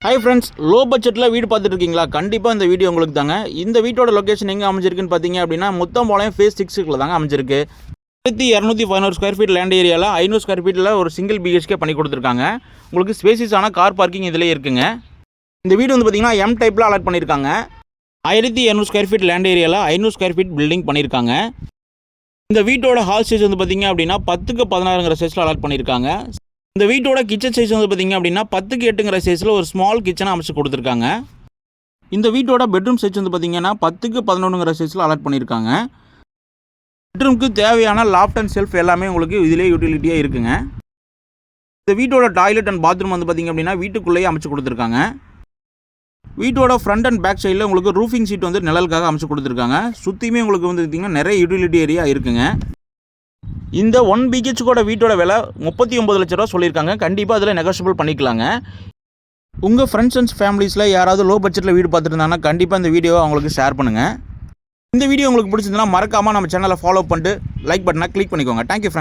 Hi friends, low பட்ஜெட்டில் வீடு பார்த்துட்டு இருக்கீங்களா? கண்டிப்பாக இந்த வீடியோ உங்களுக்கு தாங்க. இந்த வீட்டோட லொக்கேஷன் எங்கே அமைஞ்சிருக்குன்னு பார்த்தீங்க அப்படின்னா முத்தம்பாளையம் ஃபேஸ் 6 தாங்க அமைஞ்சிருக்கு. 1211 ஸ்கொயர் ஃபீட் லேண்ட் ஏரியாவில் 500 ஸ்கொயர் ஃபீட்டில் ஒரு சிங்கிள் பிஹெச்கே பண்ணி கொடுத்துருக்காங்க. உங்களுக்கு ஸ்பேசிஸான கார் பார்க்கிங் இதிலே இருக்குங்க. இந்த வீடு வந்து பார்த்தீங்கன்னா எம் டைப்பில் அலாட் பண்ணியிருக்காங்க. 1200 ஸ்கொயர் ஃபீட் லேண்ட் ஏரியாவில் 500 ஸ்கொயர் ஃபீட் பில்டிங் பண்ணியிருக்காங்க. இந்த வீட்டோட ஹால் சைஸ் வந்து பார்த்தீங்க அப்படின்னா 10க்கு 16ங்கிற சைஸில் அலாட் பண்ணியிருக்காங்க. இந்த வீட்டோட கிச்சன் சைஸ் வந்து பார்த்திங்க அப்படின்னா 10க்கு 8ங்கிற சைஸில் ஒரு ஸ்மால் கிச்சனை அமைச்சு கொடுத்துருக்காங்க. இந்த வீட்டோட பெட்ரூம் சைஸ் வந்து பார்த்திங்கன்னா 10க்கு 11ங்கிற சைஸில் அலாட் பண்ணியிருக்காங்க. பெட்ரூமுக்கு தேவையான லாஃப்ட் அண்ட் செல்ஃப் எல்லாமே உங்களுக்கு இதிலே யூட்டிலிட்டியாக இருக்குங்க. இந்த வீட்டோட டாய்லெட் அண்ட் பாத்ரூம் வந்து பார்த்திங்க அப்படின்னா வீட்டுக்குள்ளேயே அமைச்சு கொடுத்துருக்காங்க. வீட்டோட ஃப்ரண்ட் அண்ட் பேக் சைடில் உங்களுக்கு ரூஃபிங் சீட் வந்து நிழலுக்காக அமைச்சு கொடுத்துருக்காங்க. சுற்றியுமே உங்களுக்கு வந்து பார்த்திங்கன்னா நிறைய யூட்டிலிட்டி ஏரியா இருக்குங்க. இந்த 1 BHK கூட வீட்டோட விலை 39 லட்ச ரூபா சொல்லியிருக்காங்க. கண்டிப்பாக அதில் நெகோஷியபிள் பண்ணிக்கலாங்க. உங்கள் ஃப்ரெண்ட்ஸ் அண்ட் ஃபேமிலிஸில் யாராவது லோ பட்ஜெட்டில் வீடு பார்த்துட்டு இருந்தாங்கன்னா கண்டிப்பாக இந்த வீடியோவை அவங்களுக்கு ஷேர் பண்ணுங்கள். இந்த வீடியோ உங்களுக்கு பிடிச்சிருந்தனா மறக்காமல் நம்ம சேனலை ஃபாலோ பண்ணிட்டு லைக் பட்டனை கிளிக் பண்ணிக்கோங்க. Thank you friends.